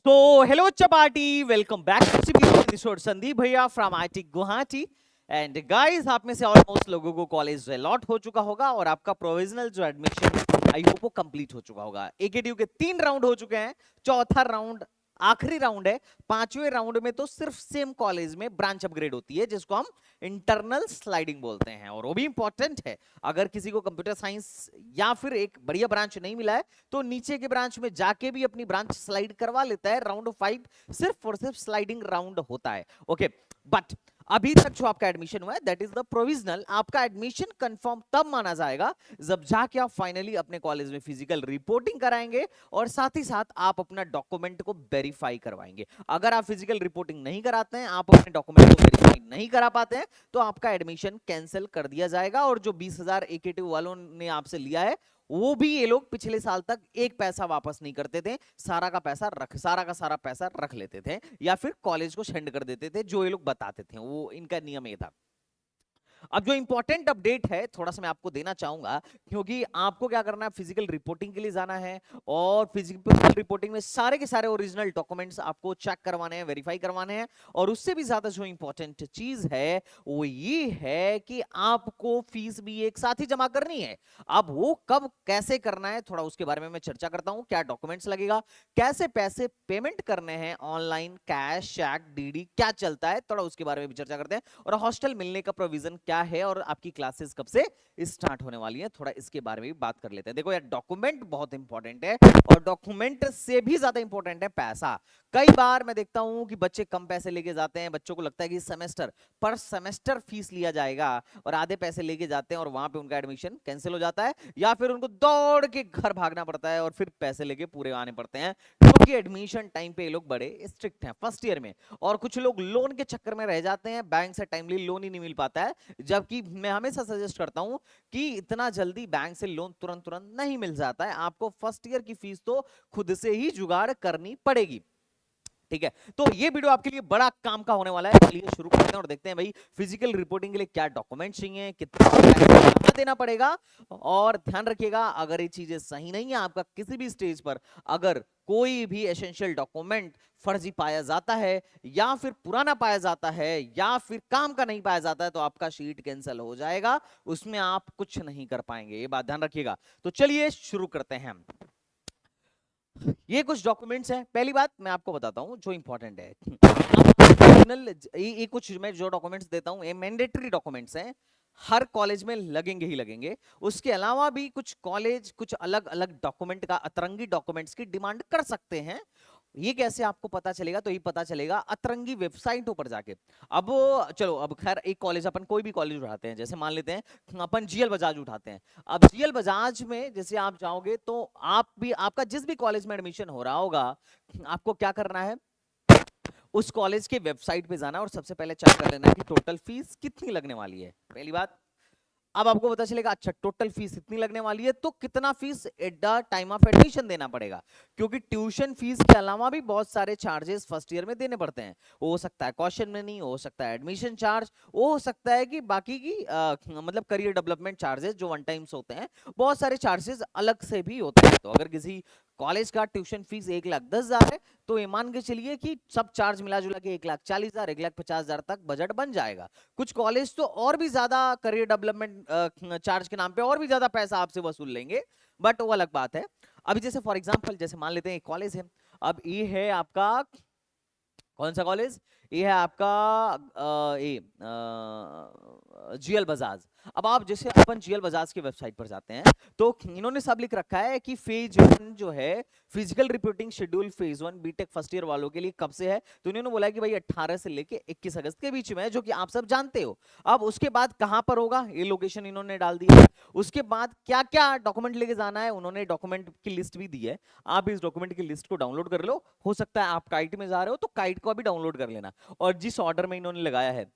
So, hello Chapati, welcome back to CBC episode Sandeep भैया from IIT Guwahati and guys आप में से ऑलमोस्ट लोगों को कॉलेज अलॉट हो चुका होगा और आपका प्रोविजनल जो एडमिशन आई होप वो कंप्लीट हो चुका होगा। एकेटीयू के 3 राउंड हो चुके हैं, चौथा राउंड आखिरी राउंड है। पांचवें राउंड में तो सिर्फ सेम कॉलेज में ब्रांच अपग्रेड होती है जिसको हम इंटरनल स्लाइडिंग बोलते हैं और वो भी इंपॉर्टेंट है। अगर किसी को कंप्यूटर साइंस या फिर एक बढ़िया ब्रांच नहीं मिला है तो नीचे के ब्रांच में जाके भी अपनी ब्रांच स्लाइड करवा लेता है। राउंड 5 सिर्फ और सिर्फ स्लाइडिंग राउंड होता है। ओके, बट अभी तक जो आपका एडमिशन हुआ है दैट इज द प्रोविजनल। आपका एडमिशन कंफर्म तब माना जाएगा जब जाके आप फाइनली अपने कॉलेज में फिजिकल रिपोर्टिंग कराएंगे और साथ ही साथ आप अपना डॉक्यूमेंट को वेरीफाई करवाएंगे। अगर आप फिजिकल रिपोर्टिंग नहीं कराते हैं, आप अपने डॉक्यूमेंट को वेरीफाई नहीं करा पाते हैं तो आपका एडमिशन कैंसिल कर दिया जाएगा और जो 20,000 एकेटीयू वालों ने आपसे लिया है वो भी ये लोग पिछले साल तक एक पैसा वापस नहीं करते थे। सारा का सारा पैसा रख लेते थे या फिर कॉलेज को सेंड कर देते थे, जो ये लोग बताते थे। वो इनका नियम ये था। अब जो इंपॉर्टेंट अपडेट है थोड़ा सा मैं आपको देना चाहूंगा, क्योंकि आपको क्या करना है, फिजिकल रिपोर्टिंग के लिए जाना है और फिजिकल रिपोर्टिंग में सारे के सारे ओरिजिनल डॉक्यूमेंट्स आपको चेक करवाने हैं, वेरीफाई करवाने हैं। और उससे भी ज्यादा जो इंपॉर्टेंट चीज है वो ये है कि आपको फीस भी एक साथ ही जमा करनी है। अब वो कब कैसे करना है थोड़ा उसके बारे में मैं चर्चा करता हूं। क्या डॉक्यूमेंट्स लगेगा, कैसे पैसे पेमेंट करने हैं, ऑनलाइन, कैश, चेक, डीडी क्या चलता है, थोड़ा उसके बारे में भी चर्चा करते हैं। और हॉस्टल मिलने का प्रोविजन क्या है और आपकी क्लासेस कब से स्टार्ट होने वाली है, थोड़ा इसके बारे में भी बात कर लेते हैं। देखो यार, डॉक्यूमेंट बहुत इंपॉर्टेंट है और डॉक्यूमेंट से भी ज्यादा इंपॉर्टेंट है पैसा। कई बार मैं देखता हूं कि बच्चे कम पैसे लेके जाते हैं, बच्चों को लगता है कि सेमेस्टर पर सेमेस्टर फीस लिया जाएगा और आधे पैसे लेके जाते हैं और वहां पे उनका एडमिशन कैंसिल हो जाता है या फिर उनको दौड़ के घर भागना पड़ता है और फिर पैसे लेके पूरे आने पड़ते हैं, क्योंकि एडमिशन टाइम पे ये लोग बड़े स्ट्रिक्ट हैं फर्स्ट ईयर में। और कुछ लोग लोन के चक्कर में रह जाते हैं, बैंक से टाइमली लोन ही नहीं मिल पाता है। जबकि मैं हमेशा सजेस्ट करता हूं कि इतना जल्दी बैंक से लोन तुरंत तुरंत नहीं मिल जाता है, आपको फर्स्ट ईयर की फीस तो खुद से ही जुगाड़ करनी पड़ेगी। ठीक है, तो ये वीडियो आपके लिए बड़ा काम का होने वाला है। चलिए शुरू करते हैं और देखते हैं भाई फिजिकल रिपोर्टिंग के लिए क्या डॉक्यूमेंट चाहिए, कितना पैसा देना पड़ेगा। और ध्यान रखिएगा, अगर ये चीजें सही नहीं है, आपका किसी भी स्टेज पर अगर कोई भी एसेंशियल डॉक्यूमेंट फर्जी पाया जाता है या फिर पुराना पाया जाता है या फिर काम का नहीं पाया जाता है तो आपका शीट कैंसिल हो जाएगा, उसमें आप कुछ नहीं कर पाएंगे, ये बात ध्यान रखिएगा। तो चलिए शुरू करते हैं। ये कुछ डॉक्यूमेंट्स हैं। पहली बात मैं आपको बताता हूं जो इंपॉर्टेंट है, ये कुछ मैं जो डॉक्यूमेंट्स देता हूं ये मैंडेटरी डॉक्यूमेंट्स हैं, हर कॉलेज में लगेंगे ही लगेंगे। उसके अलावा भी कुछ कॉलेज कुछ अलग अलग डॉक्यूमेंट का, अतरंगी डॉक्यूमेंट्स की डिमांड कर सकते हैं। ये कैसे आपको पता चलेगा, तो ये पता चलेगा अतरंगी वेबसाइटों पर जाके। अब चलो, अब खैर एक कॉलेज, अपन कोई भी कॉलेज उठाते हैं, जैसे मान लेते हैं अपन जीएल बजाज उठाते हैं। अब जीएल बजाज में जैसे आप जाओगे तो आप भी, आपका जिस भी कॉलेज में एडमिशन हो रहा होगा, आपको क्या करना है, उस कॉलेज के वेबसाइट पे जाना और सबसे पहले चेक कर लेना है कि टोटल फीस कितनी लगने वाली है। पहली बात, अब आपको पता चलेगा अच्छा टोटल फीस इतनी लगने वाली है तो कितना fees at the time of admission देना पड़ेगा, क्योंकि ट्यूशन फीस के अलावा भी बहुत सारे चार्जेस फर्स्ट ईयर में देने पड़ते हैं। वो हो सकता है कॉशन मनी, हो सकता है एडमिशन चार्ज, वो हो सकता है कि बाकी की मतलब करियर डेवलपमेंट चार्जेस जो वन टाइम्स होते हैं, बहुत सारे चार्जेस अलग से भी होते हैं। तो अगर किसी कॉलेज का ट्यूशन फीस 1,10,000 है तो ये मान के चलिए कि सब चार्ज मिला जुला के 1,40,000 1,50,000 तक बजट बन जाएगा। कुछ कॉलेज तो और भी ज्यादा करियर डेवलपमेंट चार्ज के नाम पे और भी ज्यादा पैसा आपसे वसूल लेंगे, बट वो अलग बात है। अभी जैसे फॉर एग्जांपल जैसे मान लेते हैं एक कॉलेज है, अब ये है आपका कौन सा कॉलेज, ये है आपका जीएल बजाज। अब आप जैसे अपन जीएल बजाज की वेबसाइट पर जाते हैं तो इन्होंने सब लिख रखा है कि फेज 1 जो है physical reporting schedule phase 1 BTech first year वालों के लिए कब से है, तो इन्होंने बोला कि भाई 18 से लेके 21 अगस्त के बीच में है, जो कि आप सब जानते हो। अब उसके बाद कहां पर होगा ये लोकेशन इन्होंने डाल दी है। उसके बाद क्या क्या डॉक्यूमेंट लेके जाना है उन्होंने डॉक्यूमेंट की लिस्ट भी दी है। आप इस डॉक्यूमेंट की लिस्ट को डाउनलोड कर लो, हो सकता है आप काइट में जा रहे हो तो काइट को भी डाउनलोड कर लेना। और जिस ऑर्डर में इन्होंने लगाया है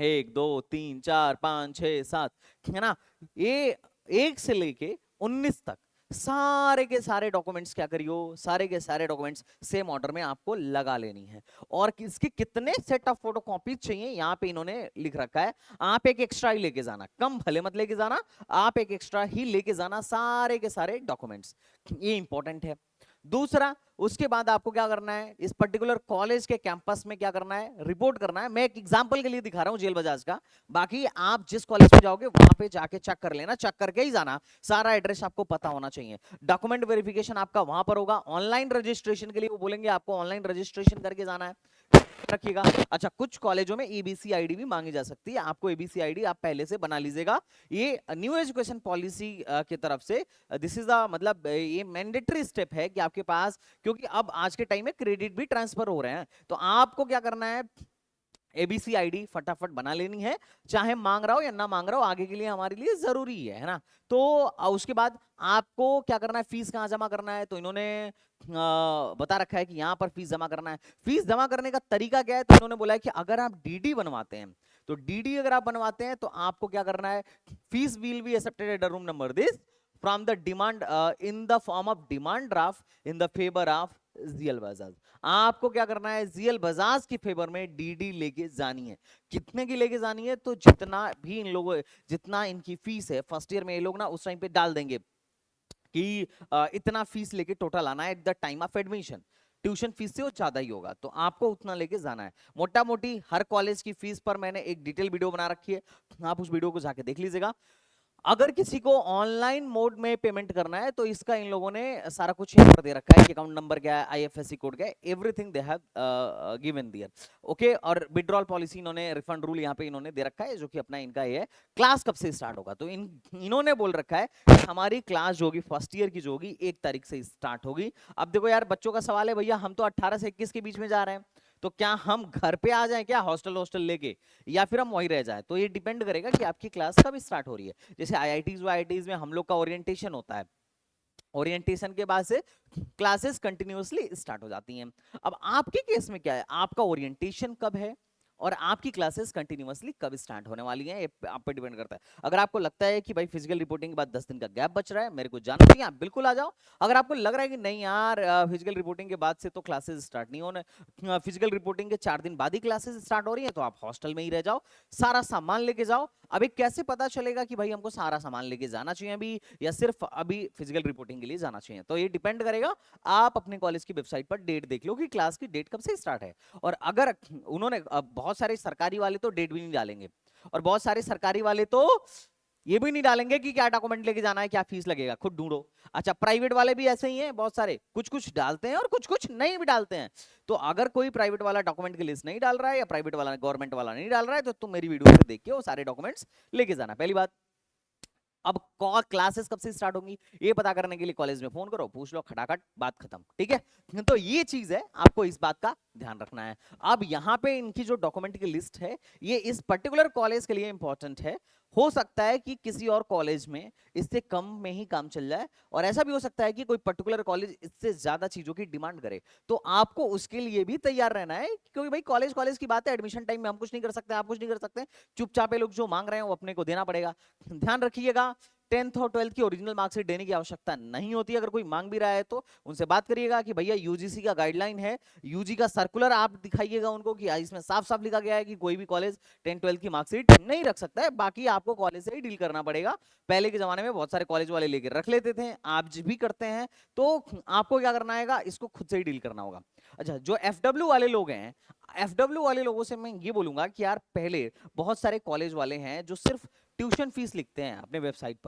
1 2 3 4 5 6 7, है ना, ये 1 से लेके 19 तक सारे के सारे डॉक्यूमेंट्स क्या करियो, सारे के सारे डॉक्यूमेंट्स सेम ऑर्डर में आपको लगा लेनी है। और किसके कितने सेट ऑफ फोटो कॉपीज चाहिए यहाँ पे इन्होंने लिख रखा है। आप एक एक्स्ट्रा ही लेके जाना, कम भले मत लेके जाना, आप एक एक्स्ट्रा ही लेके जाना सारे के सारे डॉक्यूमेंट्स, ये इंपॉर्टेंट है। दूसरा, उसके बाद आपको क्या करना है, इस पर्टिकुलर कॉलेज के कैंपस में क्या करना है, रिपोर्ट करना है। मैं एक एग्जांपल के लिए दिखा रहा हूं जेल बजाज का, बाकी आप जिस कॉलेज में जाओगे वहां पे जाके चेक कर लेना, चेक करके ही जाना, सारा एड्रेस आपको पता होना चाहिए। डॉक्यूमेंट वेरिफिकेशन आपका वहां पर होगा। ऑनलाइन रजिस्ट्रेशन के लिए वो बोलेंगे आपको ऑनलाइन रजिस्ट्रेशन करके जाना है, रखिएगा। अच्छा, कुछ कॉलेजों में एबीसी आईडी भी मांगी जा सकती है, आपको एबीसी आईडी आप पहले से बना लीजिएगा। ये न्यू एजुकेशन पॉलिसी की तरफ से दिस इज द मतलब ये मैंडेटरी स्टेप है कि आपके पास, क्योंकि अब आज के टाइम में क्रेडिट भी ट्रांसफर हो रहे हैं, तो आपको क्या करना है, एबीसी आईडी फटाफट बना लेनी है, चाहे मांग रहा हो या ना मांग रहा हो, आगे के लिए हमारे लिए जरूरी है ना। तो उसके बाद आपको क्या करना है, फीस कहाँ जमा करना है, तो इन्होंने बता रखा है कि यहां पर फीस जमा करना है। फीस जमा करने का तरीका क्या है, तो इन्होंने बोला है कि अगर आप डीडी बनवाते हैं, तो डीडी अगर आप बनवाते हैं तो आपको क्या करना है, fees will be accepted at room number this from the demand in the form of demand draft in the favour of GL Bajaj. आपको क्या करना है, जीएल बजाज की फेवर में डीडी लेके जानी है। कितने की लेके जानी है, तो जितना भी इन लोगों, जितना इनकी फीस है फर्स्ट ईयर में, ये लोग ना उस टाइम पे डाल देंगे कि इतना फीस लेके टोटल आना है at the time of admission. Tuition fees से वो ज्यादा ही होगा, तो आपको उतना लेके जाना है। मोटा मोटी हर कॉलेज की फीस पर मैंने एक डिटेल वीडियो बना रखी है, आप उस वीडियो को जाके देख लीजिएगा। अगर किसी को ऑनलाइन मोड में पेमेंट करना है, तो इसका इन लोगों ने सारा कुछ यहाँ पर दे रखा है कि अकाउंट नंबर क्या है, आईएफएससी कोड क्या है, everything they have given there. Okay, और विड्रॉल पॉलिसी इन्होंने, रिफंड रूल यहाँ पे इन्होंने दे रखा है, जो कि अपना इनका ये है। क्लास कब से स्टार्ट होगा, तो इन्होंने बोल रखा है कि हमारी क्लास जो होगी फर्स्ट ईयर की जो होगी 1 तारीख से स्टार्ट होगी। अब देखो यार, बच्चों का सवाल है, भैया हम तो 18 से 21 के बीच में जा रहे हैं, तो क्या हम घर पे आ जाएं क्या हॉस्टल लेके, या फिर हम वहीं रह जाएं, तो ये डिपेंड करेगा कि आपकी क्लास कब स्टार्ट हो रही है। जैसे आईआईटीज में हम लोग का ओरिएंटेशन होता है, ओरिएंटेशन के बाद से क्लासेस कंटिन्यूअसली स्टार्ट हो जाती हैं। अब आपके केस में क्या है, आपका ओरिएंटेशन कब है और आपकी क्लासेस कंटिन्यूअसली कब स्टार्ट होने वाली हैं, ये आप पे डिपेंड करता है। अगर आपको लगता है कि भाई फिजिकल रिपोर्टिंग के बाद 10 दिन का गैप बच रहा है, मेरे को जाना चाहिए, आप बिल्कुल आ जाओ। अगर आपको लग रहा है कि नहीं यार, फिजिकल रिपोर्टिंग के बाद से तो क्लासेस स्टार्ट नहीं होने, फिजिकल रिपोर्टिंग के 4 दिन बाद ही क्लासेस स्टार्ट हो रही है, तो आप हॉस्टल में ही रह जाओ, सारा सामान लेके जाओ। अभी कैसे पता चलेगा कि भाई हमको सारा सामान लेके जाना चाहिए अभी, या सिर्फ अभी फिजिकल रिपोर्टिंग के लिए जाना चाहिए, तो ये डिपेंड करेगा। आप अपने कॉलेज की वेबसाइट पर डेट देख लो कि क्लास की डेट कब से स्टार्ट है। और अगर उन्होंने, बहुत सारे सरकारी वाले तो डेट भी नहीं डालेंगे, और बहुत सारे सरकारी वाले तो ये भी नहीं डालेंगे कि क्या डॉक्यूमेंट लेके जाना है, क्या फीस लगेगा, खुद ढूंढो। अच्छा, प्राइवेट वाले भी ऐसे ही हैं, बहुत सारे कुछ कुछ डालते हैं और कुछ कुछ नहीं भी डालते हैं। तो अगर कोई प्राइवेट वाला डॉक्यूमेंट की लिस्ट नहीं डाल रहा है, या प्राइवेट वाला गवर्नमेंट वाला नहीं डाल रहा है, तो तुम मेरी वीडियो देख के वो सारे डॉक्यूमेंट्स लेके जाना, पहली बात। अब क्लासेस कब से स्टार्ट होंगी, ये पता करने के लिए कॉलेज में फोन करो, पूछ लो, खटाखट बात खत्म, ठीक है। तो ये चीज है, आपको इस बात का ध्यान रखना है। अब यहाँ पे इनकी जो डॉक्यूमेंट की लिस्ट है, ये इस पर्टिकुलर कॉलेज के लिए इंपॉर्टेंट है। हो सकता है कि किसी और कॉलेज में इससे कम में ही काम चल जाए, और ऐसा भी हो सकता है कि कोई पर्टिकुलर कॉलेज इससे ज्यादा चीजों की डिमांड करे, तो आपको उसके लिए भी तैयार रहना है, क्योंकि भाई कॉलेज कॉलेज की बात है, एडमिशन टाइम में हम कुछ नहीं कर सकते, आप कुछ नहीं कर सकते, चुपचाप लोग जो मांग रहे हैं वो अपने को देना पड़ेगा। ध्यान रखिएगा, 10th और 12th की ओरिजिनल मार्कशीट देने की आवश्यकता नहीं होती। अगर कोई मांग भी रहा है तो उनसे बात करिएगा कि भैया यूजीसी का गाइडलाइन है, यूजी का सर्कुलर आप दिखाइएगा उनको कि इसमें साफ साफ लिखा गया है कि कोई भी कॉलेज 10th-12th की मार्कशीट नहीं रख सकता है, बाकी आपको कॉलेज से ही डील करना पड़ेगा। पहले के जमाने में बहुत सारे कॉलेज वाले लेके रख लेते थे, आप भी करते हैं, तो आपको क्या करना है, इसको खुद से ही डील करना होगा। अच्छा, जो एफडब्ल्यू वाले लोग हैं, एफडब्ल्यू वाले लोगों से मैं ये बोलूंगा कि यार, पहले बहुत सारे कॉलेज वाले हैं जो सिर्फ ट्यूशन फीस लिखते हैं अपने वेबसाइट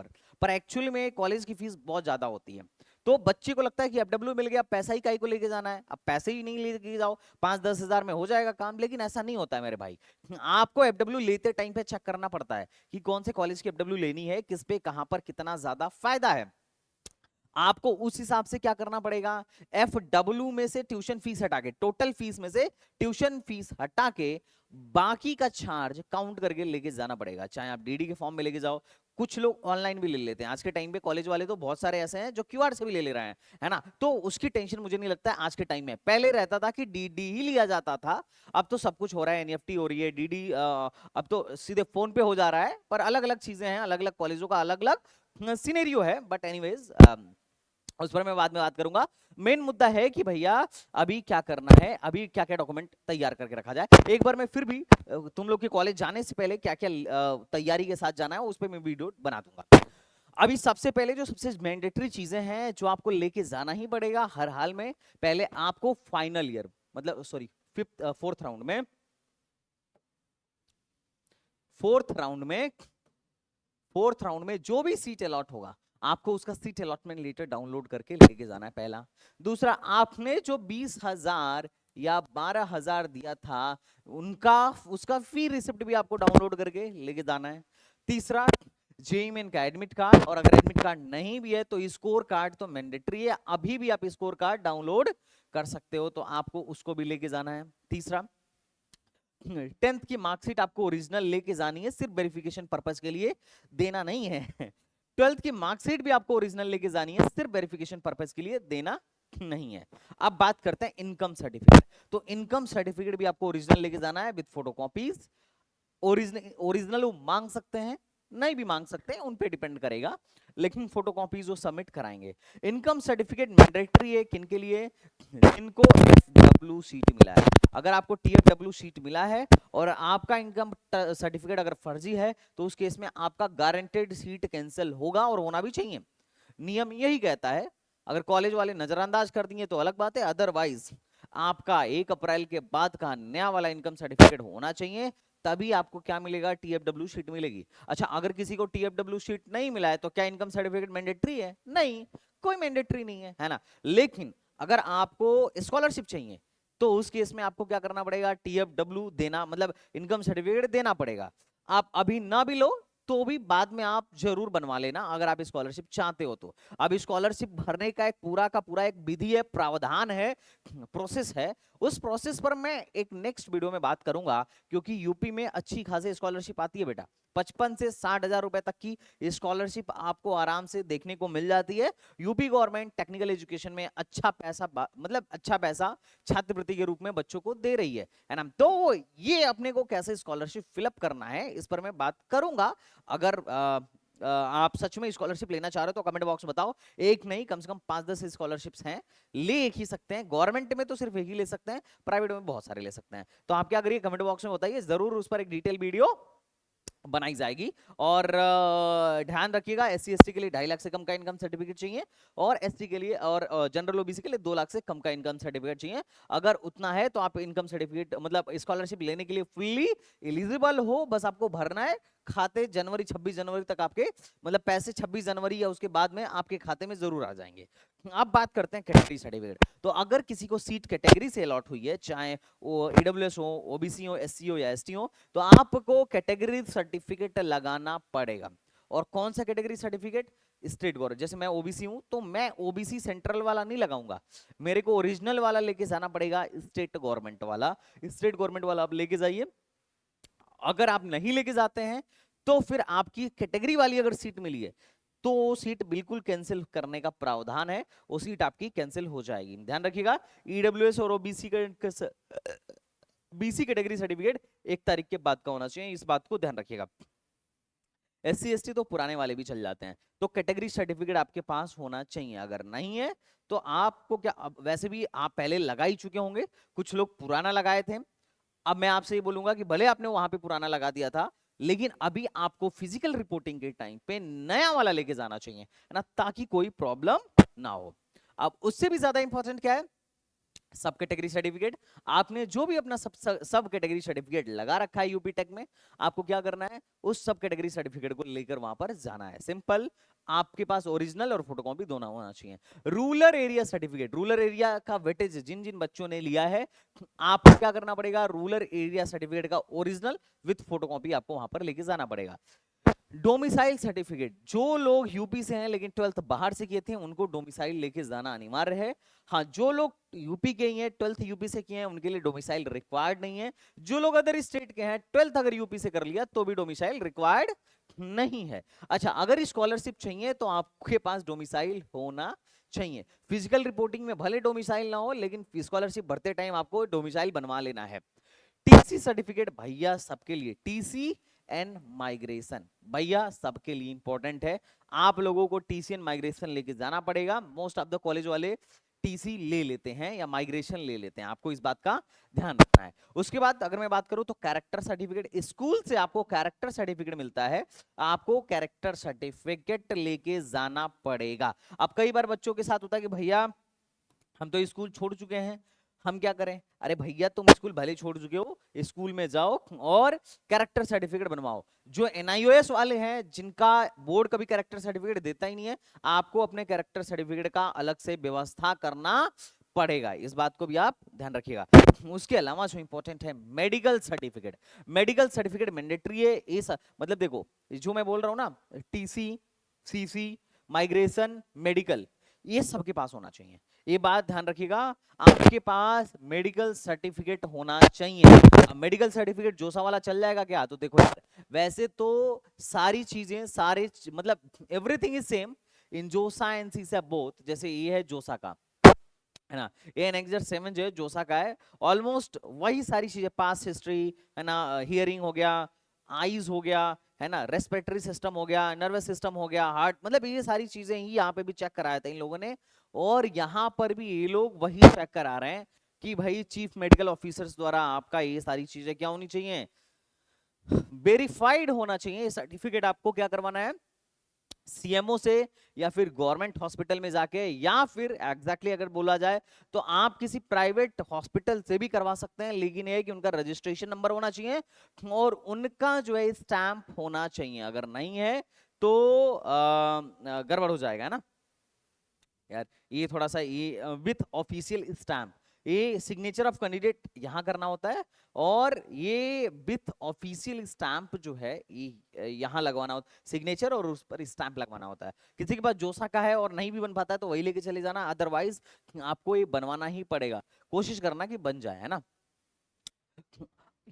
पर एक्चुअली में कॉलेज की फीस बहुत ज्यादा होती है। तो बच्चे को लगता है कि एफडब्ल्यू मिल गया, पैसा ही काहे को लेके जाना है, अब पैसे ही नहीं लेके जाओ, 5-10 हजार में हो जाएगा काम, लेकिन ऐसा नहीं होता है मेरे भाई। आपको एफडब्ल्यू लेते टाइम पे चेक करना पड़ता है कि कौन से कॉलेज की एफडब्ल्यू लेनी है, किस पे कहां पर कितना ज्यादा फायदा है। आपको उस हिसाब से क्या करना पड़ेगा, एफडब्ल्यू में से ट्यूशन फीस हटा के, टोटल फीस में से ट्यूशन फीस हटा के बाकी का चार्ज काउंट करके लेके जाना पड़ेगा, चाहे आप डीडी के फॉर्म में लेके जाओ, कुछ लोग ऑनलाइन भी ले लेते हैं। आज के टाइम पे कॉलेज वाले तो बहुत सारे ऐसे हैं जो क्यूआर से भी ले ले रहे हैं, है ना, तो उसकी टेंशन मुझे नहीं लगता है आज के टाइम में। पहले रहता था कि डीडी ही लिया जाता था, अब तो सब कुछ हो रहा है, एनईएफटी हो रही है, डीडी अब तो सीधे फोन पे हो जा रहा है, पर अलग अलग चीजें हैं, अलग अलग कॉलेजों का अलग अलग सिनेरियो है, बट एनीवेज उस पर मैं बाद में बात करूंगा। मेन मुद्दा है कि भैया अभी क्या करना है, अभी क्या क्या डॉक्यूमेंट तैयार करके रखा जाए। एक बार मैं फिर भी तुम लोग के कॉलेज जाने से पहले क्या क्या तैयारी के साथ जाना है उस पर मैं वीडियो बना दूंगा। अभी सबसे पहले जो सबसे मैंडेटरी चीजें हैं जो आपको लेके जाना ही पड़ेगा हर हाल में, पहले आपको फाइनल ईयर मतलब सॉरी फिफ्थ फोर्थ राउंड में, फोर्थ राउंड में फोर्थ राउंड में जो भी सीट अलॉट होगा आपको उसका सीट अलॉटमेंट लेटर डाउनलोड करके लेके जाना है पहला। दूसरा, आपने जो 20,000 या 12,000 दिया था उनका उसका फी रिसिप्ट भी आपको डाउनलोड करके लेके जाना है। तीसरा, जेईई मेन का एडमिट कार्ड, और अगर एडमिट कार्ड नहीं भी है तो स्कोर कार्ड तो मैंडेटरी है, अभी भी आप स्कोर कार्ड डाउनलोड कर सकते हो, तो आपको उसको भी लेके जाना है। तीसरा, 10th की मार्कशीट आपको ओरिजिनल लेके जानी है, सिर्फ वेरिफिकेशन पर्पस के लिए, देना नहीं है। 12th की मार्कशीट भी आपको ओरिजिनल लेके जानी है, सिर्फ वेरिफिकेशन पर्पस के लिए, देना नहीं है। अब बात करते हैं इनकम सर्टिफिकेट। तो इनकम सर्टिफिकेट भी आपको ओरिजिनल लेके जाना है विद फोटोकॉपीज। ओरिजिनल वो मांग सकते हैं, नहीं भी मांग सकते हैं, उन पे डिपेंड करेगा, लेकिन फोटोकॉपीज वो सबमिट कराएंगे। इनकम सर्टिफिकेट मैंडेटरी है किन के लिए? जिनको एफडब्ल्यू सीट मिला है। अगर आपको टीएफडब्ल्यू सीट मिला है और आपका इनकम सर्टिफिकेट अगर फर्जी है तो उस केस में आपका गारंटेड सीट कैंसिल होगा, और होना भी चाहिए, नियम यही कहता है। अगर कॉलेज वाले नजरअंदाज कर दिए तो अलग बात है, अदरवाइज आपका 1 अप्रैल के बाद का नया वाला इनकम सर्टिफिकेट होना चाहिए, तभी आपको क्या मिलेगा? टीएफडब्ल्यू शीट मिलेगी। अच्छा, अगर किसी को टीएफडब्ल्यू शीट नहीं मिला है तो क्या इनकम सर्टिफिकेट मैंडेटरी है? नहीं, कोई मैंडेटरी नहीं है, है ना। लेकिन अगर आपको स्कॉलरशिप चाहिए तो उस केस में आपको क्या करना पड़ेगा? टीएफडब्ल्यू देना, मतलब इनकम सर्टिफिकेट देना पड़ेगा। आप अभी ना भी लो तो भी बाद में आप जरूर बनवा लेना अगर आप स्कॉलरशिप चाहते हो तो। अब स्कॉलरशिप भरने का एक पूरा का पूरा एक विधि है, प्रावधान है, प्रोसेस है। उस प्रोसेस पर मैं एक नेक्स्ट वीडियो में बात करूंगा, क्योंकि यूपी में अच्छी खासी स्कॉलरशिप आती है बेटा। 55 से 60,000 रुपए तक की स्कॉलरशिप आपको आराम से देखने को मिल जाती है। यूपी गवर्नमेंट टेक्निकल एजुकेशन में अच्छा पैसा मतलब अच्छा पैसा छात्रवृत्ति के रूप में बच्चों को दे रही है ना। तो ये अपने को कैसे स्कॉलरशिप फिलअप करना है इस पर मैं बात करूंगा। अगर आप सच में स्कॉलरशिप लेना चाह रहे हो तो कमेंट बॉक्स में बताओ। एक नहीं, कम से कम 5-10 स्कॉलरशिप्स हैं, ले एक ही सकते हैं। गवर्नमेंट में तो सिर्फ एक ही ले सकते हैं, प्राइवेट में बहुत सारे ले सकते हैं। तो आप क्या करिए, कमेंट बॉक्स में बताइए, जरूर उस पर एक डिटेल वीडियो बनाई जाएगी। और ध्यान रखिएगा, एससी एसटी के लिए 2.5 लाख से कम का इनकम सर्टिफिकेट चाहिए, और एसटी के लिए और जनरल ओबीसी के लिए 2 लाख से कम का इनकम सर्टिफिकेट चाहिए। अगर उतना है तो आप इनकम सर्टिफिकेट मतलब स्कॉलरशिप लेने के लिए फुल्ली एलिजिबल हो, बस आपको भरना है। खाते 26 जनवरी तक आपके मतलब पैसे 26 जनवरी या उसके बाद में आपके खाते में जरूर आ जाएंगे। अब बात करते हैं कैटेगरी सर्टिफिकेट। तो अगर किसी को सीट कैटेगरी से अलॉट हुई है, चाहे वो ईडब्ल्यूएस हो, ओबीसी हो, एससी हो या एसटी हो, तो आपको कैटेगरी सर्टिफिकेट लगाना पड़ेगा। और कौन सा कैटेगरी सर्टिफिकेट? State government. जैसे मैं ओबीसी हूं तो मैं ओबीसी सेंट्रल वाला नहीं लगाऊंगा, मेरे को ओरिजिनल वाला लेके जाना पड़ेगा, स्टेट गवर्नमेंट वाला। स्टेट गवर्नमेंट वाला आप लेके जाइए। अगर आप नहीं लेके जाते हैं तो फिर आपकी कैटेगरी वाली अगर सीट मिली है तो सीट बिल्कुल कैंसिल करने का प्रावधान है, वो सीट आपकी कैंसिल हो जाएगी। ध्यान रखिएगा, ईडब्ल्यूएस और ओबीसी का बीसी कैटेगरी सर्टिफिकेट 1 तारीख के बाद का होना चाहिए, इस बात को ध्यान रखिएगा। एससी एसटी तो पुराने वाले भी चल जाते हैं, तो कैटेगरी सर्टिफिकेट आपके पास होना चाहिए। अगर नहीं है तो आपको क्या, वैसे भी आप पहले लगा ही चुके होंगे, कुछ लोग पुराना लगाए थे। अब मैं आपसे ये बोलूंगा कि भले आपने वहां पे पुराना लगा दिया था, लेकिन अभी आपको फिजिकल रिपोर्टिंग के टाइम पे नया वाला लेके जाना चाहिए, है ना, ताकि कोई प्रॉब्लम ना हो। अब उससे भी ज्यादा इंपॉर्टेंट क्या है? सब कैटेगरी सर्टिफिकेट। आपने जो भी अपना सब कैटेगरी सर्टिफिकेट लगा रखा है यूपी टेक में, आपको क्या करना है? उस सब कैटेगरी सर्टिफिकेट को लेकर वहां पर जाना है, सिंपल। आपके पास ओरिजिनल और फोटोकॉपी दोनों होना चाहिए। Rural area certificate, rural area का वेटेज जिन जिन बच्चों ने लिया है, आपको क्या करना पड़ेगा? रूरल एरिया सर्टिफिकेट का ओरिजिनल विथ फोटोकॉपी आपको वहां पर लेके जाना पड़ेगा। डोमिसाइल सर्टिफिकेट, जो लोग यूपी से हैं लेकिन 12th बाहर से किए थे उनको डोमिसाइल लेके जाना अनिवार्य है। हाँ, जो लोग यूपी के ही हैं, 12th यूपी से किए हैं, उनके लिए डोमिसाइल रिक्वायर्ड नहीं है। जो लोग अदर स्टेट के हैं, 12th अगर यूपी से कर लिया तो भी डोमिसाइल रिक्वायर्ड नहीं है। अच्छा, अगर स्कॉलरशिप चाहिए तो आपके पास डोमिसाइल होना चाहिए। फिजिकल रिपोर्टिंग में भले डोमिसाइल ना हो, लेकिन स्कॉलरशिप भरते टाइम आपको डोमिसाइल बनवा लेना है। टीसी सर्टिफिकेट भैया सबके लिए, टीसी एंड माइग्रेशन भैया सबके लिए इंपॉर्टेंट है। आप लोगों को टीसी एंड माइग्रेशन लेके जाना पड़ेगा। मोस्ट ऑफ द कॉलेज वाले टीसी ले लेते हैं या माइग्रेशन ले लेते हैं, आपको इस बात का ध्यान रखना है। उसके बाद अगर मैं बात करूं तो कैरेक्टर सर्टिफिकेट, स्कूल से आपको कैरेक्टर सर्टिफिकेट मिलता है, आपको कैरेक्टर सर्टिफिकेट लेके जाना पड़ेगा। अब कई बार बच्चों के साथ होता है कि भैया हम तो स्कूल छोड़ चुके हैं, हम क्या करें? अरे भैया तुम स्कूल भले छोड़ चुके हो, स्कूल में जाओ और कैरेक्टर सर्टिफिकेट बनवाओ। जो एनआईओएस वाले हैं जिनका बोर्ड कभी कैरेक्टर सर्टिफिकेट देता ही नहीं है, आपको अपने कैरेक्टर सर्टिफिकेट का अलग से व्यवस्था करना पड़ेगा, इस बात को भी आप ध्यान रखिएगा। उसके अलावा जो इंपॉर्टेंट है medical certificate, medical certificate mandatory है। इस मतलब देखो जो मैं बोल रहा हूं ना, टीसी, सीसी, माइग्रेशन, मेडिकल, ये सबके पास होना चाहिए, ये बात ध्यान रखिएगा। आपके पास मेडिकल सर्टिफिकेट होना चाहिए। अब मेडिकल सर्टिफिकेट जोसा वाला चल जाएगा क्या? तो देखो यार, वैसे तो सारी चीजें मतलब एवरीथिंग इज सेम इन जोसा एंड सीसा बोथ। जैसे ये है जोसा का, है ना, ANXZ7 जो है जोसा का है, ऑलमोस्ट वही सारी चीजें, पास हिस्ट्री है ना, हियरिंग हो गया, आईज हो गया, है ना, रेस्पिरेटरी सिस्टम हो गया, नर्वस सिस्टम हो गया, हार्ट, मतलब ये सारी चीजें ही यहाँ पे भी चेक कराया था इन लोगों ने। और यहाँ पर भी ये लोग वही चेक करा रहे हैं कि भाई चीफ मेडिकल ऑफिसर्स द्वारा आपका ये सारी चीजें क्या होनी चाहिए, वेरीफाइड होना चाहिए। सर्टिफिकेट आपको क्या करवाना है, सीएमओ से या फिर गवर्नमेंट हॉस्पिटल में जाके, या फिर एग्जैक्टली अगर बोला जाए तो आप किसी प्राइवेट हॉस्पिटल से भी करवा सकते हैं, लेकिन ये कि उनका रजिस्ट्रेशन नंबर होना चाहिए और उनका जो है स्टैंप होना चाहिए। अगर नहीं है तो गड़बड़ हो जाएगा ना यार। ये थोड़ा सा ये विथ ऑफिशियल स्टैंप, ये सिग्नेचर ऑफ कैंडिडेट यहां करना होता है, और ये विथ ऑफिशियल स्टैंप जो है ये यहां लगवाना होता है सिग्नेचर, और उस पर स्टैंप लगवाना होता है। किसी के पास जोसा का है और नहीं भी बन पाता है तो वही लेके चले जाना, अदरवाइज आपको ये बनवाना ही पड़ेगा। कोशिश करना कि बन जाए, है ना।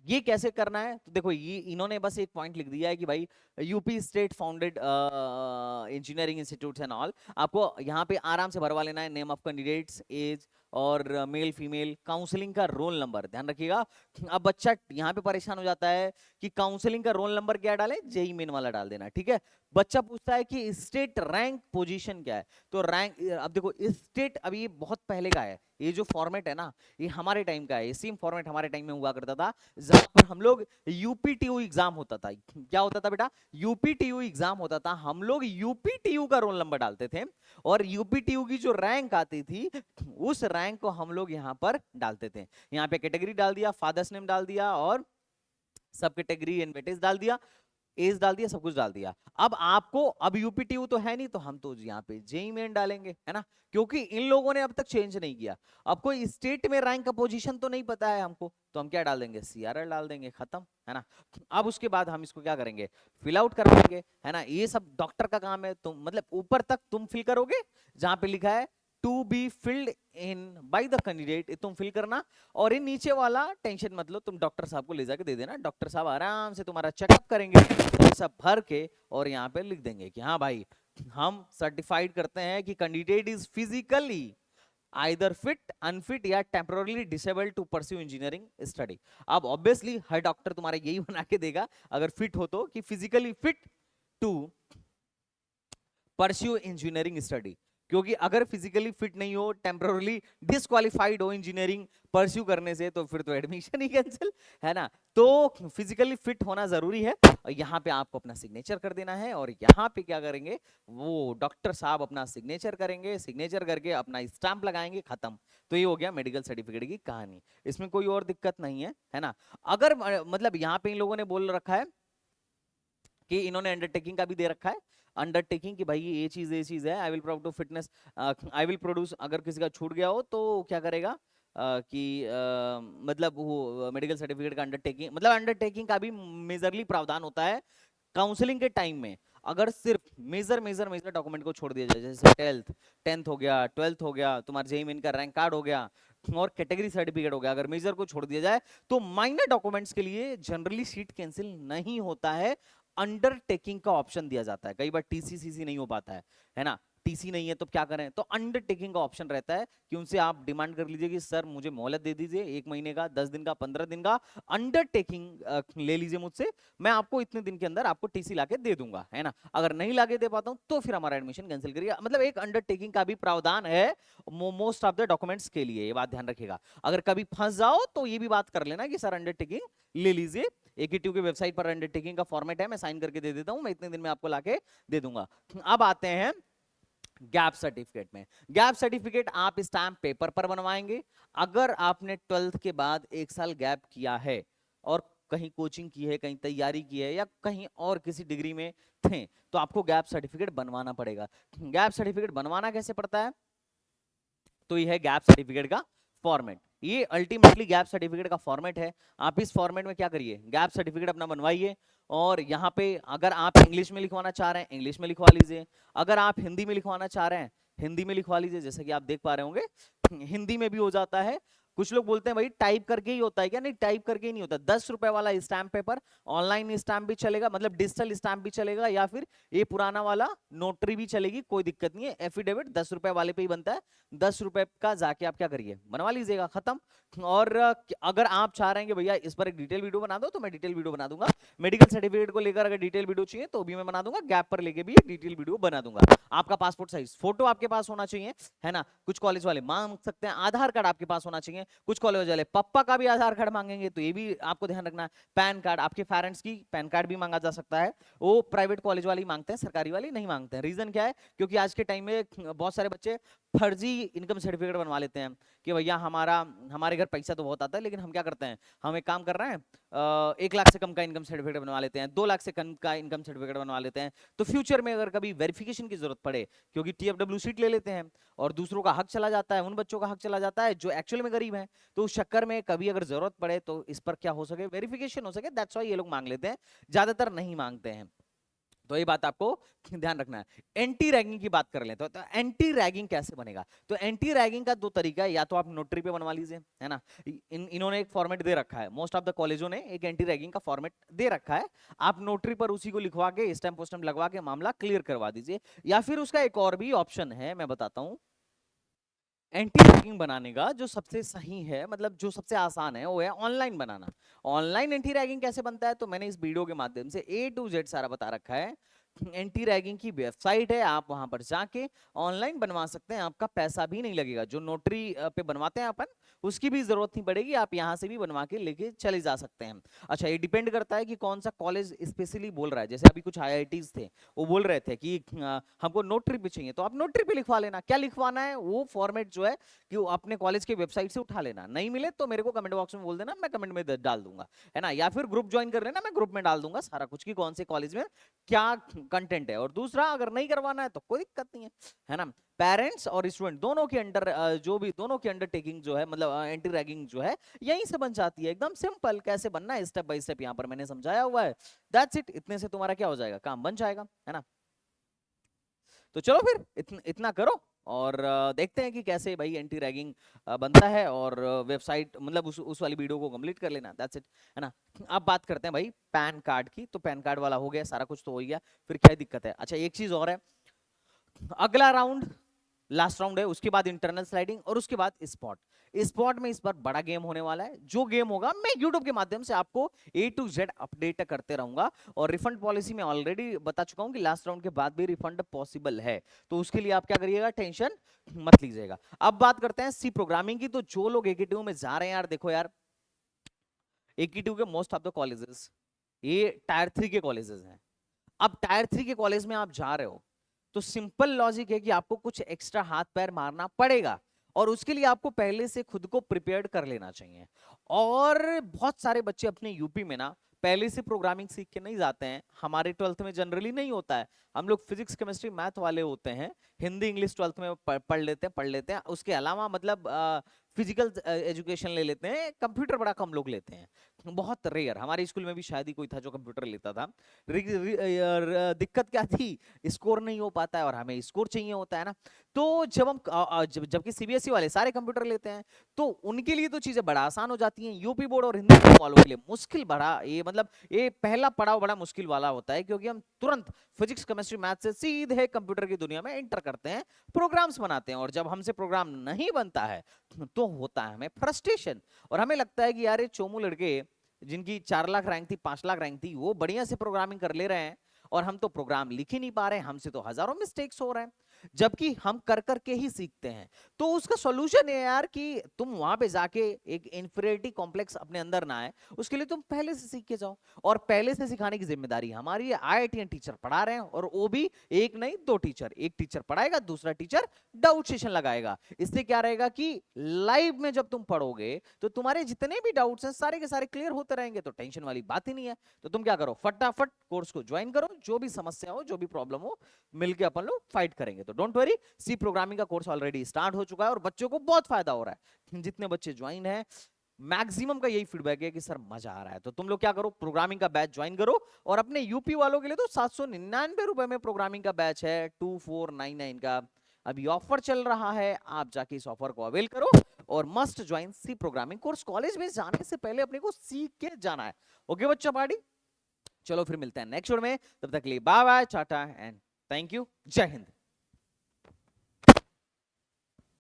ये कैसे करना है? तो देखो ये इन्होंने बस एक पॉइंट लिख दिया है कि भाई UP state founded engineering institute and all. आपको यहाँ पे आराम से भरवा लेना है, नेम ऑफ कैंडिडेट्स, एज, और मेल फीमेल, काउंसलिंग का रोल नंबर, ध्यान रखिएगा। अब बच्चा यहाँ पे परेशान हो जाता है कि काउंसलिंग का रोल नंबर क्या डाले, जेई मेन वाला डाल देना, ठीक है। बच्चा पूछता है कि स्टेट रैंक पोजीशन क्या है, तो रैंक, अब देखो स्टेट अभी ये बहुत पहले का है, ये जो फॉर्मेट है ना ये हमारे टाइम का है, सेम फॉर्मेट हमारे टाइम में हुआ करता था, जहां पर हम लोग यूपीटीयू एग्जाम होता था। क्या होता था बेटा? यूपीटीयू एग्जाम होता था, हम लोग यूपीटीयू का रोल नंबर डालते थे, और यूपीटीयू की जो रैंक आती थी उस रैंक को हम लोग यहाँ पर डालते थे। यहाँ पे कैटेगरी डाल दिया, फादर्स नेम डाल दिया, और सब कैटेगरी एंड वेटेज डाल दिया, एज डाल दिया, सब कुछ डाल दिया। अब आपको, अब यूपीटीयू तो है नहीं, तो हम तो यहाँ पे जेई मेन डालेंगे, है ना, क्योंकि इन लोगों ने अब तक चेंज नहीं किया। अब कोई स्टेट में रैंक का पोजीशन तो नहीं पता है हमको, तो हम क्या डाल देंगे, सीआरएल डाल देंगे, खत्म, है ना। अब उसके बाद हम इसको क्या करेंगे, फिल आउट करवाएंगे, है ना। ये सब डॉक्टर का काम है, तुम मतलब ऊपर तक तुम फिल करोगे, जहां पे लिखा है to be filled in by the candidate, तुम फिल करना, और इन नीचे वाला टेंशन मत लो, तुम डॉक्टर साहब को ले जाके दे देना, डॉक्टर साहब आराम से तुम्हारा चेकअप करेंगे, ये सब भर के और यहाँ पे लिख देंगे कि हाँ भाई हम सर्टिफाइड करते हैं कि candidate is physically either fit, unfit या temporary disabled to pursue engineering study. अब ऑब्वियसली हर डॉक्टर तुम्हारा यही बना के देगा अगर फिट हो तो, कि physically fit to pursue engineering study, क्योंकि अगर फिजिकली फिट नहीं हो, टेम्पररी डिस्क्वालिफाइड हो इंजीनियरिंग परस्यू करने से, तो फिर तो एडमिशन ही कैंसिल, है ना। तो फिजिकली फिट होना जरूरी है, और यहाँ पे आपको अपना सिग्नेचर कर देना है, और यहाँ पे क्या करेंगे, वो डॉक्टर साहब अपना सिग्नेचर करेंगे, सिग्नेचर करके अपना स्टैंप लगाएंगे, खत्म। तो ये हो गया मेडिकल सर्टिफिकेट की कहानी, इसमें कोई और दिक्कत नहीं है ना। अगर मतलब यहाँ पे इन लोगों ने बोल रखा है कि इन्होंने अंडरटेकिंग का भी दे रखा है, अंडरटेकिंग कि भाई ये चीज है, I will provide to fitness, I will produce, अगर किसी का छूट गया हो तो क्या करेगा, कि मतलब वो मेडिकल सर्टिफिकेट का अंडरटेकिंग, मतलब अंडरटेकिंग का भी मेजरली प्रावधान होता है काउंसलिंग के टाइम में। अगर सिर्फ मेजर डॉक्यूमेंट को छोड़ दिया जाए, जैसे टेंथ हो गया, 12th हो गया, तुम्हारा जेईई मेन का रैंक कार्ड हो गया, और कैटेगरी सर्टिफिकेट हो गया, अगर मेजर को छोड़ दिया जाए तो माइनर डॉक्यूमेंट्स के लिए जनरली सीट कैंसिल नहीं होता है, अंडरटेकिंग का ऑप्शन दिया जाता है। कई बार टीसीसीसी नहीं हो पाता है ना, टीसी नहीं है तो क्या करें, तो अंडरटेकिंग का ऑप्शन रहता है कि उनसे आप डिमांड कर लीजिए कि सर मुझे मोहलत दे दीजिए, 1 महीने का, 10 दिन का, 15 दिन का अंडरटेकिंग ले लीजिए मुझझसे, मैं आपको इतने दिन के अंदर आपको टीसी लाके दे दूंगा, है ना। अगर नहीं लाके दे पाता हूं तो फिर हमारा एडमिशन कैंसिल करिए। मतलब एक अंडरटेकिंग का भी प्रावधान है मोस्ट ऑफ द डॉक्यूमेंट्स के लिए, ये बात ध्यान रखिएगा। अगर कभी फंस जाओ तो ये भी बात कर लेना कि सर अंडरटेकिंग ले लीजिए, एकेटीयू की वेबसाइट पर अंडरटेकिंग का फॉर्मेट है, मैं साइन करके दे देता हूं, मैं इतने दिन में आपको लाके दे दूंगा। अब आते हैं गैप सर्टिफिकेट में। गैप सर्टिफिकेट आप स्टैम्प पेपर पर बनवाएंगे। अगर आपने 12th के बाद 1 साल गैप किया है और कहीं कोचिंग की है, कहीं तैयारी की है, या कहीं और किसी डिग्री में थे, तो आपको गैप सर्टिफिकेट बनवाना पड़ेगा। गैप सर्टिफिकेट बनवाना कैसे पड़ता है, तो ये है गैप सर्टिफिकेट का फॉर्मेट। ये अल्टीमेटली गैप सर्टिफिकेट का फॉर्मेट है। आप इस फॉर्मेट में क्या करिए, गैप सर्टिफिकेट अपना बनवाइए, और यहाँ पे अगर आप इंग्लिश में लिखवाना चाह रहे हैं इंग्लिश में लिखवा लीजिए, अगर आप हिंदी में लिखवाना चाह रहे हैं हिंदी में लिखवा लीजिए, जैसे कि आप देख पा रहे होंगे हिंदी में भी हो जाता है। कुछ लोग बोलते हैं भाई टाइप करके ही होता है क्या, नहीं टाइप करके ही नहीं होता। 10 रुपए वाला स्टैम्प पेपर, ऑनलाइन स्टैम्प भी चलेगा, मतलब डिजिटल स्टैम्प भी चलेगा, या फिर ये पुराना वाला नोटरी भी चलेगी, कोई दिक्कत नहीं है। एफिडेविट 10 रुपए वाले पे ही बनता है, 10 रुपए का जाके आप क्या करिए बनवा लीजिएगा, खत्म। और अगर आप चाह रहे हैं कि भैया इस पर एक डिटेल वीडियो बना दो, तो मैं डिटेल वीडियो बना दूंगा। मेडिकल सर्टिफिकेट को लेकर अगर डिटेल वीडियो चाहिए तो भी मैं बना दूंगा, गैप पर लेके भी एक डिटेल वीडियो बना दूंगा। आपका पासपोर्ट साइज फोटो आपके पास होना चाहिए, है ना। कुछ कॉलेज वाले मांग सकते हैं आधार कार्ड आपके पास होना चाहिए, कुछ कॉलेज वाले पप्पा का भी आधार कार्ड मांगेंगे, तो ये भी आपको ध्यान रखना है। पैन कार्ड, आपके पेरेंट्स की पैन कार्ड भी मांगा जा सकता है। वो प्राइवेट कॉलेज वाले मांगते हैं, सरकारी वाले नहीं मांगते हैं। रीजन क्या है, क्योंकि आज के टाइम में बहुत सारे बच्चे फर्जी इनकम सर्टिफिकेट बनवा लेते हैं कि भैया हमारे घर पैसा तो बहुत आता है, लेकिन हम क्या करते हैं, हम एक काम कर रहे हैं 1 लाख से कम का इनकम सर्टिफिकेट बनवा लेते हैं, 2 लाख से कम का इनकम सर्टिफिकेट बनवा लेते हैं। तो फ्यूचर में अगर कभी वेरिफिकेशन की जरूरत पड़े, क्योंकि टीएफडब्ल्यू सीट ले लेते हैं और दूसरों का हक चला जाता है, उन बच्चों का हक चला जाता है जो एक्चुअल में गरीब हैं, तो उस चक्कर में कभी अगर जरूरत पड़े तो इस पर क्या हो सके, वेरिफिकेशन हो सके, दैट्स व्हाई ये लोग मांग लेते हैं, ज्यादातर नहीं मांगते हैं। तो ये बात आपको ध्यान रखना है। एंटी रैगिंग की बात कर लेते हैं, तो एंटी रैगिंग कैसे बनेगा, तो एंटी रैगिंग का दो तरीका है, या तो आप नोटरी पे बनवा लीजिए, है ना। इन्होंने एक फॉर्मेट दे रखा है, मोस्ट ऑफ द कॉलेजों ने एक एंटी रैगिंग का फॉर्मेट दे रखा है, आप नोटरी पर उसी को लिखवा के स्टैम्प पोस्टम लगवा के मामला क्लियर करवा दीजिए। या फिर उसका एक और भी ऑप्शन है, मैं बताता हूं। एंटी रैगिंग बनाने का जो सबसे सही है, मतलब जो सबसे आसान है, वो है ऑनलाइन बनाना। ऑनलाइन एंटी रैगिंग कैसे बनता है, तो मैंने इस वीडियो के माध्यम से A to Z सारा बता रखा है। एंटी रैगिंग की वेबसाइट है, आप वहां पर जाके ऑनलाइन बनवा सकते हैं, आपका पैसा भी नहीं लगेगा। जो नोटरी पे बनवाते हैं अपन, उसकी भी जरूरत नहीं पड़ेगी, आप यहां से भी बनवा के लेके चले जा सकते हैं। अच्छा, ये डिपेंड करता है कि कौन सा कॉलेज स्पेशली बोल रहा है। जैसे अभी कुछ IITs थे, वो बोल रहे थे कि हमको नोटरी पे चाहिए, तो आप नोटरी पे लिखवा लेना। क्या लिखवाना है, वो फॉर्मेट जो है कि वो अपने कॉलेज की वेबसाइट से उठा लेना। नहीं मिले तो मेरे को कमेंट बॉक्स में बोल देना, मैं कमेंट में डाल दूंगा, है ना। या फिर ग्रुप ज्वाइन कर लेना, मैं ग्रुप में डाल दूंगा सारा कुछ कि कौन से कॉलेज में क्या कंटेंट है। और दूसरा, अगर नहीं करवाना है तो कोई दिक्कत नहीं है ना। पेरेंट्स और स्टूडेंट दोनों के अंडर जो भी दोनों की अंडरटेकिंग जो है, मतलब एंटी रैगिंग जो है, यहीं से बन जाती है। एकदम सिंपल, कैसे बनना है स्टेप बाय स्टेप यहाँ पर मैंने समझाया हुआ है। दैट्स इट, इतने से तुम्हारा क्या हो जाएगा, काम बन जाएगा, है ना। तो चलो फिर इतना करो, और देखते हैं कि कैसे भाई एंटी रैगिंग बनता है। और वेबसाइट, मतलब उस वाली वीडियो को कंप्लीट कर लेना, दैट्स इट, है ना। अब बात करते हैं भाई पैन कार्ड की। तो पैन कार्ड वाला हो गया, सारा कुछ तो हो गया, फिर क्या दिक्कत है। अच्छा, एक चीज और है, अगला राउंड लास्ट राउंड है, उसके बाद इंटरनल स्लाइडिंग, और उसके बाद स्पॉट। स्पॉट में इस बार बड़ा गेम होने वाला है। जो गेम होगा मैं YouTube के माध्यम से आपको A to Z अपडेट करते रहूंगा। और रिफंड पॉलिसी में ऑलरेडी बता चुका हूं कि लास्ट राउंड के बाद भी रिफंड पॉसिबल है, तो उसके लिए आप क्या करिएगा, टेंशन मत लीजिएगा। अब बात करते हैं सी प्रोग्रामिंग की। तो जो लोग एकेटीयू में जा रहे हैं यार, देखो यार, एकेटीयू के मोस्ट ऑफ द कॉलेजेस ये टायर 3 के कॉलेजेस हैं। अब टायर 3 के कॉलेज में आप जा रहे हो, तो सिंपल लॉजिक है कि आपको कुछ एक्स्ट्रा हाथ पैर मारना पड़ेगा, और उसके लिए आपको पहले से खुद को प्रिपेयर्ड कर लेना चाहिए। और बहुत सारे बच्चे अपने यूपी में ना पहले से प्रोग्रामिंग सीख के नहीं जाते हैं। हमारे 12th में जनरली नहीं होता है, हम लोग फिजिक्स केमिस्ट्री मैथ वाले होते हैं, हिंदी इंग्लिश 12th में पढ़ लेते हैं। उसके अलावा मतलब फिजिकल एजुकेशन ले लेते हैं, कंप्यूटर बड़ा कम लोग लेते हैं, बहुत रेयर। हमारे स्कूल में भी शायद ही कोई था जो कंप्यूटर लेता था। दिक्कत क्या थी, स्कोर नहीं हो पाता है और हमें स्कोर चाहिए होता है ना। तो जब हम जबकि सीबीएसई वाले सारे कंप्यूटर लेते हैं तो उनके लिए तो चीजें बड़ा आसान हो जाती हैं। यूपी बोर्ड और हिंदी बोर्ड वालों के लिए मुश्किल बड़ा, ये मतलब ये पहला पड़ाव बड़ा मुश्किल वाला होता है, क्योंकि हम तुरंत फिजिक्स केमिस्ट्री मैथ से सीधे कंप्यूटर की दुनिया में एंटर करते हैं, प्रोग्राम्स बनाते हैं, और जब हमसे प्रोग्राम नहीं बनता है तो होता है हमें फ्रस्ट्रेशन, और हमें लगता है कि यार ये चोमू लड़के जिनकी 4 लाख रैंक थी, 5 लाख रैंक थी, वो बढ़िया से प्रोग्रामिंग कर ले रहे हैं और हम तो प्रोग्राम लिख ही नहीं पा रहे हैं, हमसे तो हजारों मिस्टेक्स हो रहे हैं, जबकि हम कर करके ही सीखते हैं। तो उसका सॉल्यूशन है यार कि तुम वहां पे जाके एक इंफीरियरिटी कॉम्प्लेक्स अपने अंदर ना आए, उसके लिए तुम पहले से सीख के जाओ, और पहले से सिखाने की जिम्मेदारी हमारी है। आईआईटीएन टीचर पढ़ा रहे हैं, और वो भी एक नहीं 2 टीचर, एक टीचर पढ़ाएगा, दूसरा टीचर डाउट सेशन लगाएगा। इससे क्या रहेगा कि लाइव में जब तुम पढ़ोगे तो तुम्हारे जितने भी डाउट्स हैं सारे के सारे क्लियर होते रहेंगे, तो टेंशन वाली बात ही नहीं है। तो तुम क्या करो, फटाफट कोर्स को ज्वाइन करो, जो भी समस्या हो, जो भी प्रॉब्लम हो, मिलके अपन लोग फाइट करेंगे। तो डोंट वरी, सी प्रोग्रामिंग का कोर्स ऑलरेडी स्टार्ट हो चुका है और बच्चों को बहुत फायदा हो रहा है। जितने बच्चे ज्वाइन है, मैक्सिमम का यही फीडबैक है कि सर मजा आ रहा है। तो तुम लोग क्या करो, प्रोग्रामिंग का बैच ज्वाइन करो, और अपने यूपी वालों के लिए तो 799 रुपए में प्रोग्रामिंग का बैच है, 2499 का अभी ऑफर चल रहा है। आप जाके इस ऑफर को अवेल करो और must join C programming course. College में जाने से पहले अपने को सीख के जाना है। ओके बच्चा पार्टी, चलो फिर मिलते हैं नेक्स्ट वीडियो में, तब तक के लिए bye bye, tata and thank you, जय हिंद।